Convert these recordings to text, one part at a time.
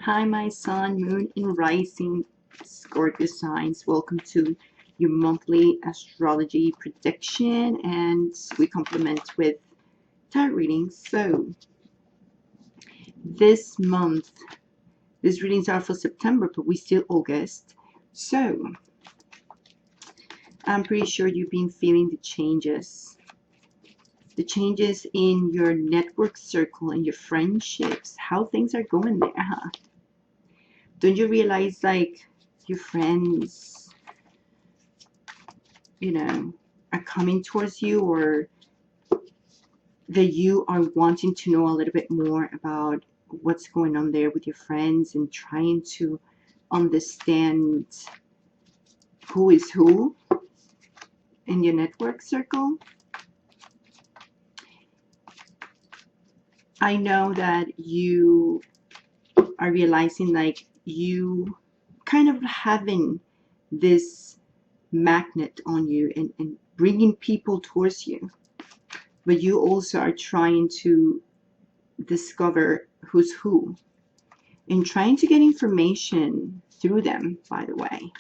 Hi, my sun, moon, and rising Scorpio signs. Welcome to your monthly astrology prediction, and we complement with tarot readings. So, this month, these readings are for September, but we still August. So, I'm pretty sure you've been feeling the changes in your network circle and your friendships, how things are going there, huh? Don't you realize, like, your friends, are coming towards you, or that you are wanting to know a little bit more about what's going on there with your friends and trying to understand who is who in your network circle? I know that you are realizing, like, you kind of having this magnet on you and bringing people towards you, but you also are trying to discover who's who and trying to get information through them, by the way,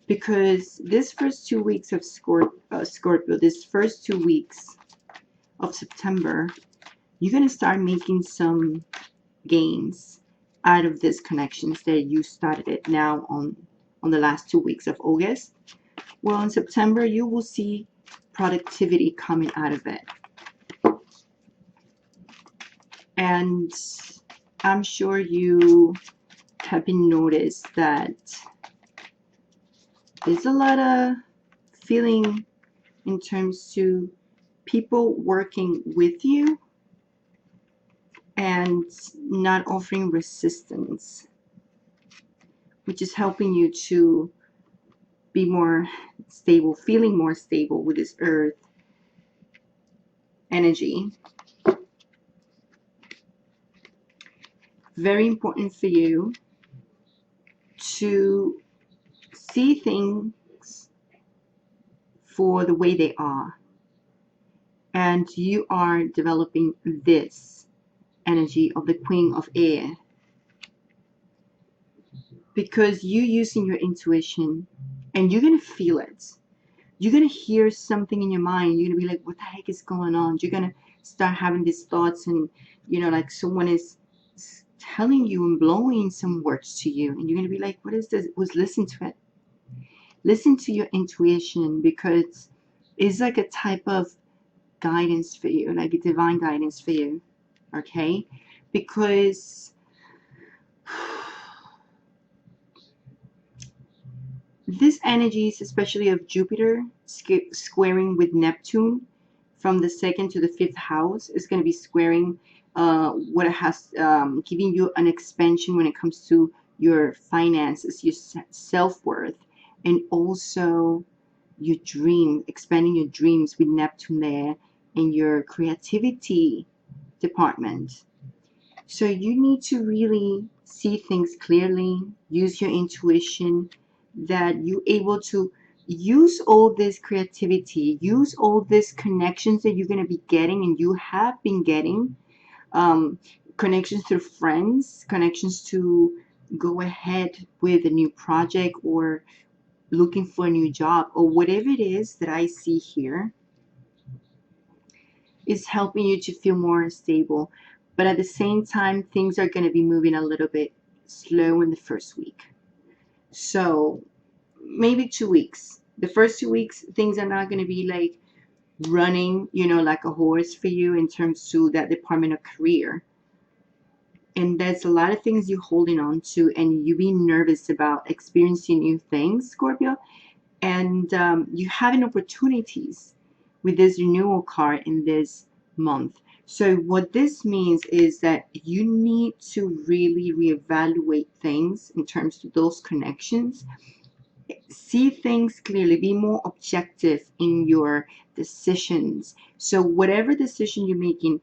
because this first 2 weeks of Scorpio, this first 2 weeks of September, you're going to start making some gains out of these connections that you started it now on the last 2 weeks of August. Well, in September, you will see productivity coming out of it. And I'm sure you have been noticed that there's a lot of feeling in terms to people working with you and not offering resistance, which is helping you to be more stable, feeling more stable with this earth energy. Very important for you to see things for the way they are. And you are developing this energy of the Queen of Air, because you're using your intuition and you're going to feel it. You're going to hear something in your mind. You're going to be like, what the heck is going on? You're going to start having these thoughts, and like someone is telling you and blowing some words to you, and you're going to be like, what is this? Listen to it. Listen to your intuition, because it's like a type of guidance for you, like a divine guidance for you. Okay? Because this energies, especially of Jupiter squaring with Neptune from the 2nd to the 5th house, is going to be squaring what it has, giving you an expansion when it comes to your finances, your self-worth, and also your dream, expanding your dreams with Neptune there in your creativity department. So you need to really see things clearly, use your intuition, that you're able to use all this creativity, use all these connections that you're going to be getting and you have been getting, connections through friends, connections to go ahead with a new project or looking for a new job, or whatever it is that I see here is helping you to feel more stable. But at the same time, things are going to be moving a little bit slow in the first week. So maybe 2 weeks. The first 2 weeks, things are not going to be like running, like a horse for you in terms to that department of career. And there's a lot of things you're holding on to, and you being nervous about experiencing new things, Scorpio. And you having opportunities with this renewal card in this month. So what this means is that you need to really reevaluate things in terms of those connections. See things clearly, be more objective in your decisions. So whatever decision you're making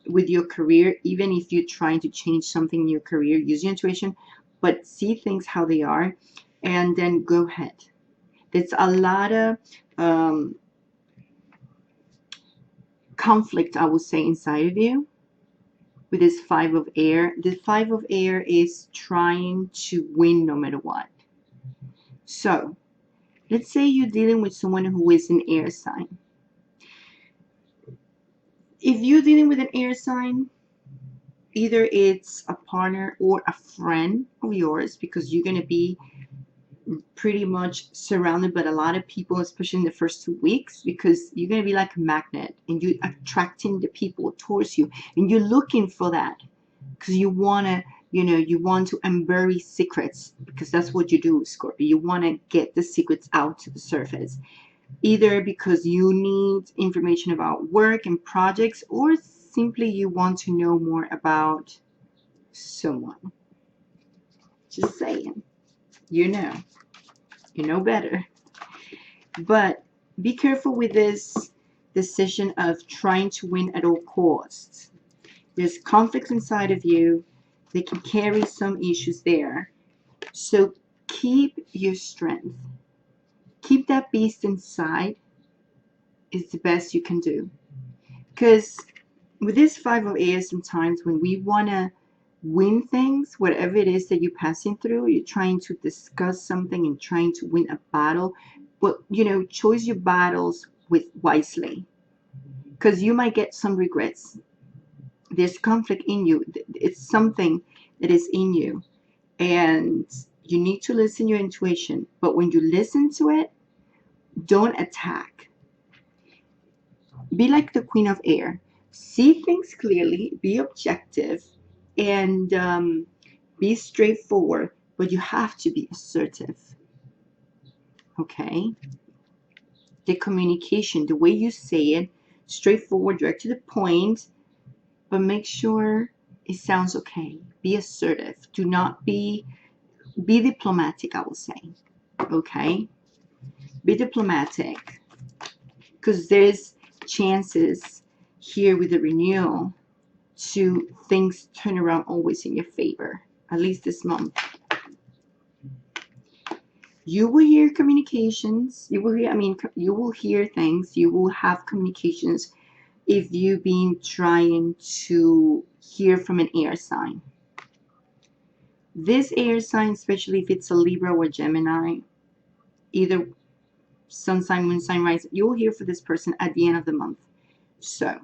with your career, even if you're trying to change something in your career, use your intuition, but see things how they are, and then go ahead. There's a lot of conflict, I would say, inside of you. with this 5 of air. The 5 of air is trying to win no matter what. So let's say you're dealing with someone who is an air sign. If you're dealing with an air sign, either it's a partner or a friend of yours, because you're going to be pretty much surrounded by a lot of people, especially in the first 2 weeks, because you're going to be like a magnet and you're attracting the people towards you, and you're looking for that because you want to, you want to unbury secrets, because that's what you do, Scorpio. You want to get the secrets out to the surface, either because you need information about work and projects, or simply you want to know more about someone. Just saying, you know better. But be careful with this decision of trying to win at all costs. There's conflicts inside of you. They can carry some issues there. So keep your strength. Keep that beast inside is the best you can do. Because with this 5 of air, sometimes when we want to win things, whatever it is that you're passing through, you're trying to discuss something and trying to win a battle, but choose your battles with wisely, because you might get some regrets. There's conflict in you. It's something that is in you, and you need to listen to your intuition. But when you listen to it, don't attack. Be like the Queen of Air. See things clearly, be objective, and be straightforward, but you have to be assertive. Okay? The communication, the way you say it, straightforward, direct to the point, but make sure it sounds okay. Be assertive. Do not be diplomatic, I will say. Okay? Be diplomatic, because there's chances here with the renewal to things turn around always in your favor, at least this month. You will hear communications. You will hear things. You will have communications if you've been trying to hear from an air sign. This air sign, especially if it's a Libra or Gemini, either sun sign, moon sign, rising, you will hear for this person at the end of the month. So,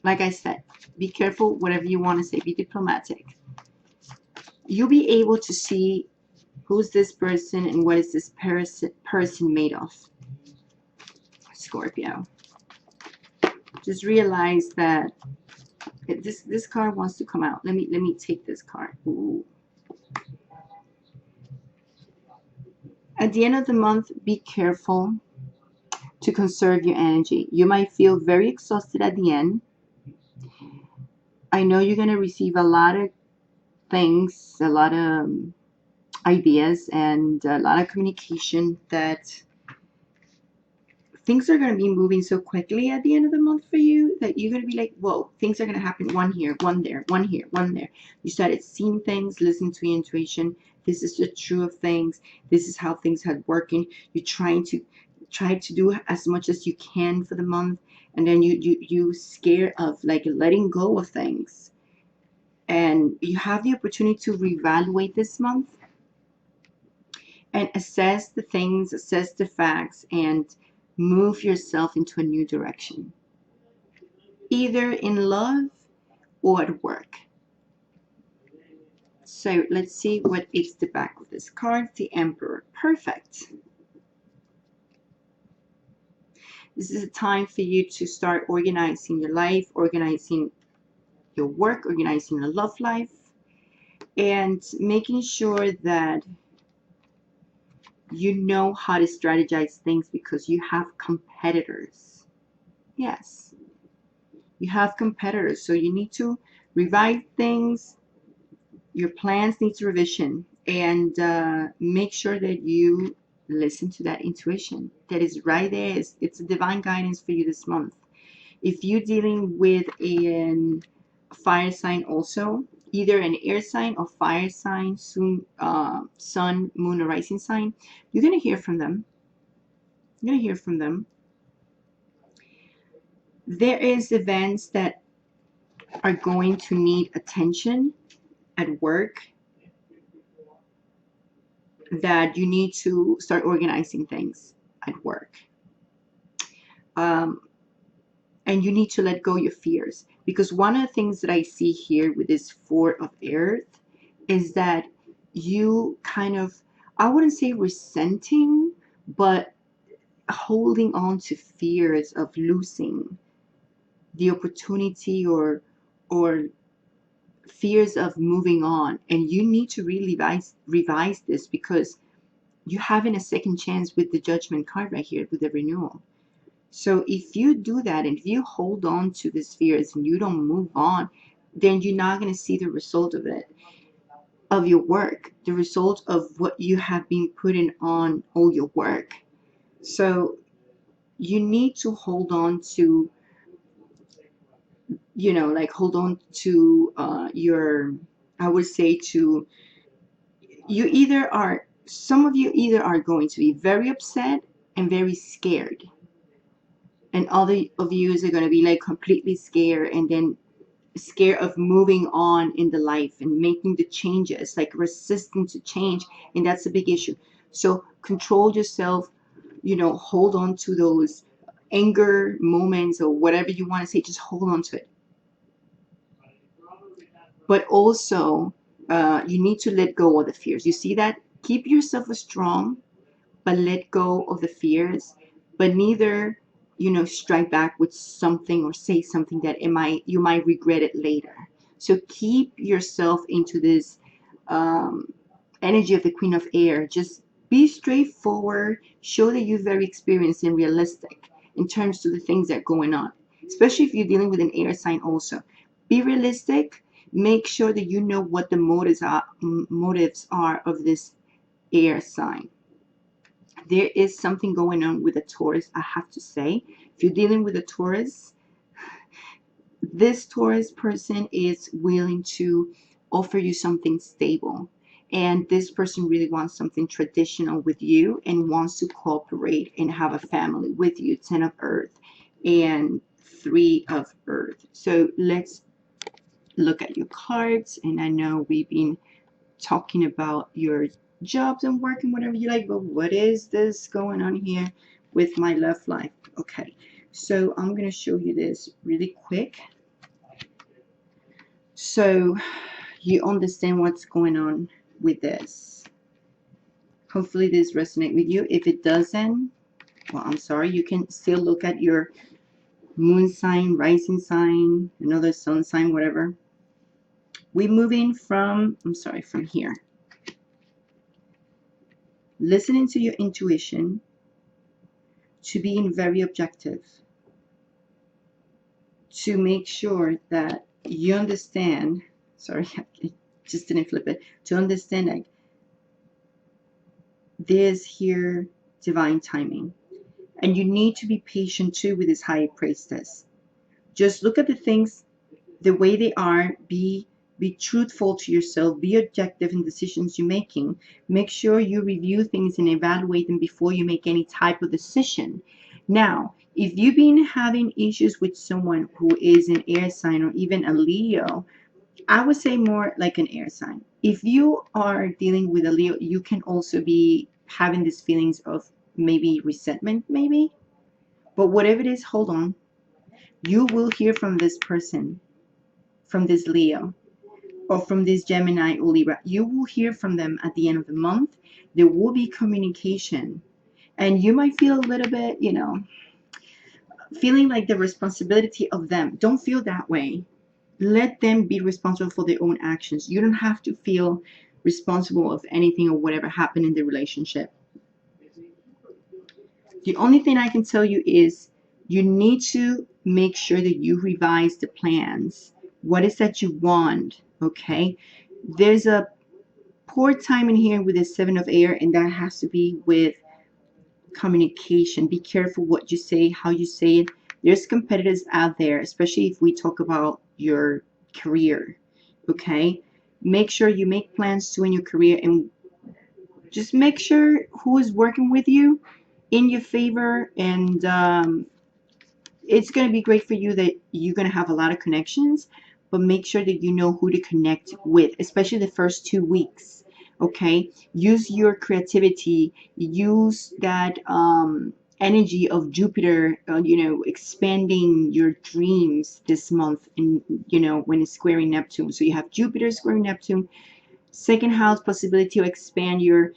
like I said, be careful, whatever you want to say, be diplomatic. You'll be able to see who's this person and what is this person made of, Scorpio. Just realize that this card wants to come out. Let me take this card. Ooh. At the end of the month, be careful to conserve your energy. You might feel very exhausted at the end. I know you're going to receive a lot of things, a lot of ideas, and a lot of communication, that things are going to be moving so quickly at the end of the month for you that you're going to be like, whoa, things are going to happen. One here, one there, one here, one there. You started seeing things, listen to your intuition. This is the truth of things. This is how things had working. You're trying to do as much as you can for the month, and then you scared of like letting go of things, and you have the opportunity to reevaluate this month and assess the things, assess the facts, and move yourself into a new direction, either in love or at work. So let's see what is the back of this card. The Emperor. Perfect. This is a time for you to start organizing your life, organizing your work, organizing your love life, and making sure that you know how to strategize things, because you have competitors. Yes, you have competitors, so you need to revise things. Your plans need revision, and make sure that you listen to that intuition that is right there. It's a divine guidance for you this month. If you're dealing with a fire sign also, either an air sign or fire sign, sun, moon, or rising sign, you're going to hear from them. You're going to hear from them. There is events that are going to need attention at work, that you need to start organizing things at work. And you need to let go your fears, because one of the things that I see here with this Four of Earth is that you kind of, I wouldn't say resenting, but holding on to fears of losing the opportunity, or fears of moving on. And you need to really revise this, because you're having a second chance with the Judgment card right here with the renewal. So if you do that, and if you hold on to these fears and you don't move on, then you're not going to see the result of it, of your work, the result of what you have been putting on all your work. So you need to hold on to, like hold on to your, I would say to, you either are, some of you either are going to be very upset and very scared, and other of you are going to be like completely scared, and then scared of moving on in the life and making the changes, like resistant to change. And that's a big issue. So control yourself, hold on to those anger moments or whatever you want to say, just hold on to it. But also you need to let go of the fears. You see that? Keep yourself strong, but let go of the fears. But neither, strike back with something or say something that you might regret it later. So keep yourself into this energy of the Queen of Air. Just be straightforward. Show that you're very experienced and realistic in terms to the things that are going on, especially if you're dealing with an air sign also. Be realistic. Make sure that you know what the motives are of this air sign. There is something going on with a Taurus, I have to say. If you're dealing with a Taurus, this Taurus person is willing to offer you something stable. And this person really wants something traditional with you and wants to cooperate and have a family with you. 10 of Earth and 3 of Earth. So let's look at your cards. And I know we've been talking about your jobs and work and whatever you like, but what is this going on here with my love life? Okay, so I'm going to show you this really quick so you understand what's going on with this. Hopefully this resonates with you. If it doesn't, well, I'm sorry. You can still look at your moon sign, rising sign, another sun sign, whatever. We're moving from, from here. Listening to your intuition, to being very objective, to make sure that you understand, sorry, I just didn't flip it, to understand that there's here divine timing. And you need to be patient too with this high priestess. Just look at the things the way they are. Be truthful to yourself. Be objective in decisions you're making. Make sure you review things and evaluate them before you make any type of decision. Now, if you've been having issues with someone who is an air sign or even a Leo, I would say more like an air sign. If you are dealing with a Leo, you can also be having these feelings of maybe resentment, maybe. But whatever it is, hold on. You will hear from this person, from this Leo, or from this Gemini or Libra. You will hear from them at the end of the month. There will be communication. And you might feel a little bit, feeling like the responsibility of them. Don't feel that way. Let them be responsible for their own actions. You don't have to feel responsible of anything or whatever happened in the relationship. The only thing I can tell you is you need to make sure that you revise the plans. What is that you want? Okay. There's a poor time in here with the 7 of Air, and that has to be with communication. Be careful what you say, how you say it. There's competitors out there, especially if we talk about your career. Okay. Make sure you make plans too in your career, and just make sure who is working with you in your favor. And it's going to be great for you that you're going to have a lot of connections, but make sure that you know who to connect with, especially the first 2 weeks. Okay, use your creativity, use that energy of Jupiter, expanding your dreams this month, and when it's squaring Neptune. So you have Jupiter squaring Neptune, second house, possibility to expand your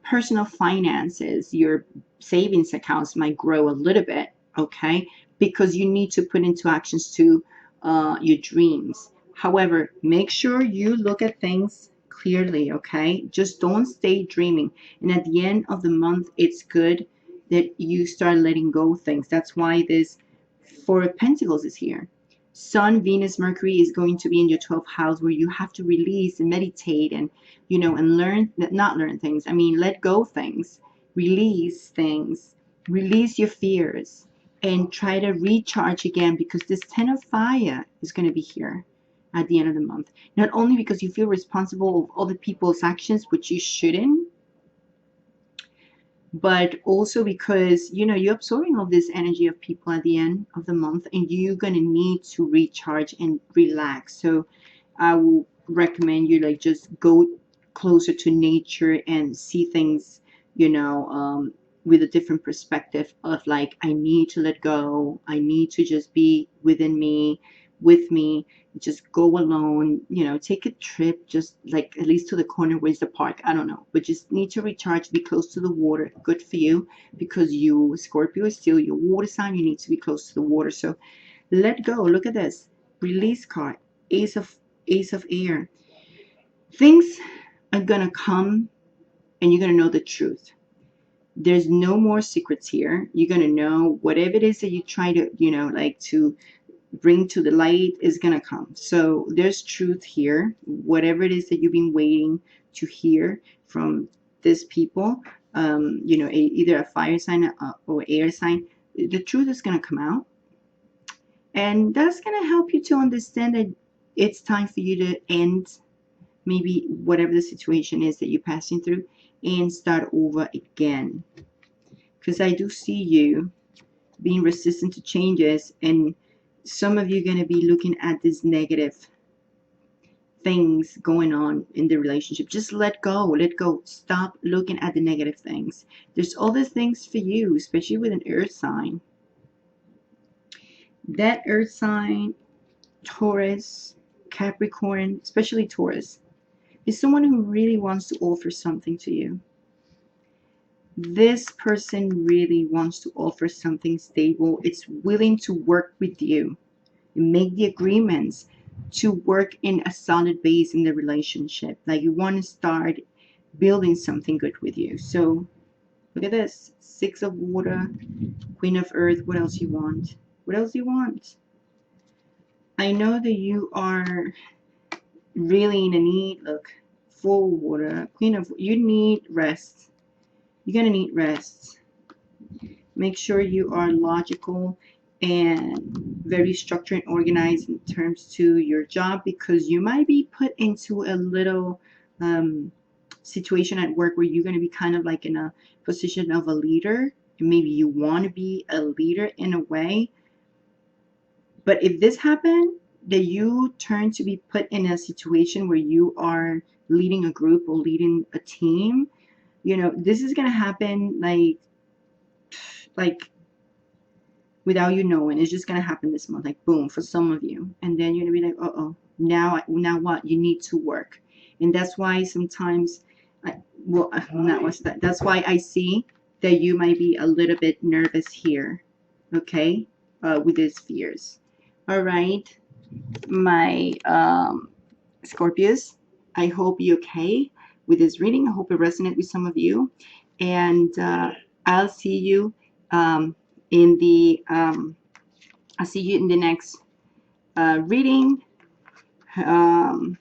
personal finances. Your savings accounts might grow a little bit, okay, because you need to put into actions to your dreams. However, make sure you look at things clearly, okay? Just don't stay dreaming. And at the end of the month, it's good that you start letting go of things. That's why this Four of Pentacles is here. Sun, Venus, Mercury is going to be in your 12th house, where you have to release and meditate and and learn, not learn things. I mean, let go things, release things, release your fears, and try to recharge again, because this Ten of Fire is going to be here at the end of the month. Not only because you feel responsible of other people's actions, which you shouldn't, but also because you're absorbing all this energy of people at the end of the month, and you're going to need to recharge and relax. So I will recommend you, like, just go closer to nature and see things with a different perspective of, like, I need to let go, I need to just be within me, with me, just go alone, take a trip, just like at least to the corner. Where's the park? I don't know, but just need to recharge, be close to the water. Good for you, because you, Scorpio, is still your water sign. You need to be close to the water. So let go. Look at this release card, ace of air. Things are gonna come, and you're gonna know the truth. There's no more secrets here. You're gonna know whatever it is that you try to like to bring to the light is gonna come. So there's truth here. Whatever it is that you've been waiting to hear from these people, either a fire sign or air sign, the truth is gonna come out, and that's gonna help you to understand that it's time for you to end maybe whatever the situation is that you're passing through, and start over again. Because I do see you being resistant to changes, and some of you are going to be looking at these negative things going on in the relationship. Just let go, stop looking at the negative things. There's other things for you, especially with an earth sign. That earth sign, Taurus, Capricorn, especially Taurus, is someone who really wants to offer something to you. This person really wants to offer something stable. It's willing to work with you and make the agreements to work in a solid base in the relationship. Like, you want to start building something good with you. So look at this. Six of Water, Queen of Earth. What else you want? What else you want? I know that you are really in a need. Look, Four Water, Queen of, you need rest. You're going to need rest. Make sure you are logical and very structured and organized in terms to your job, because you might be put into a little situation at work where you're going to be kind of like in a position of a leader. And maybe you want to be a leader in a way. But if this happened, that you turn to be put in a situation where you are leading a group or leading a team, this is going to happen like without you knowing. It's just going to happen this month, like boom, for some of you. And then you're going to be like, uh-oh, now what? You need to work. And that's why sometimes, that's why I see that you might be a little bit nervous here, okay, with these fears. All right, my Scorpios, I hope you're okay with this reading. I hope it resonates with some of you. And I'll see you in the I'll see you in the next reading, and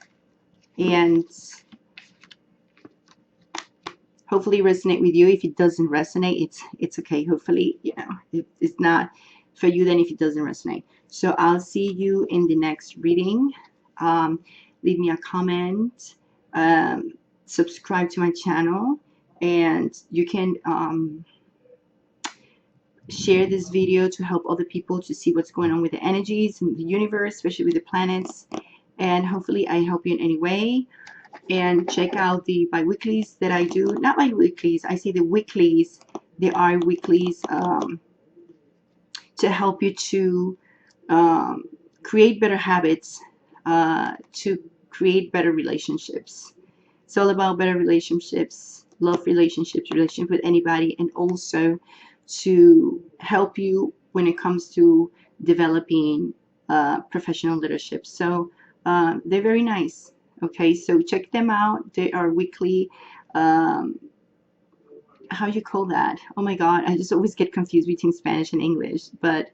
hopefully resonate with you. If it doesn't resonate, it's okay. Hopefully, if it's not for you, then if it doesn't resonate. So I'll see you in the next reading. Leave me a comment, subscribe to my channel, and you can share this video to help other people to see what's going on with the energies in the universe, especially with the planets. And hopefully I help you in any way. And check out the bi-weeklies that I do. Not bi-weeklies, I say the weeklies. They are weeklies to help you to create better habits, to create better relationships. It's all about better relationships, love relationships, relationship with anybody, and also to help you when it comes to developing professional leadership. So they're very nice. Okay, so check them out. They are weekly. How do you call that? Oh my God, I just always get confused between Spanish and English, but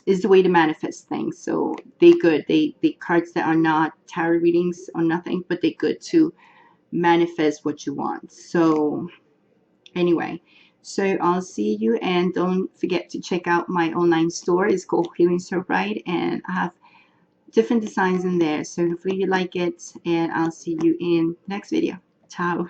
is the way to manifest things. So they good. They cards that are not tarot readings or nothing, but they good to manifest what you want. So anyway, so I'll see you, and don't forget to check out my online store. It's called HealingSoulbright, and I have different designs in there. So hopefully you like it, and I'll see you in the next video. Ciao.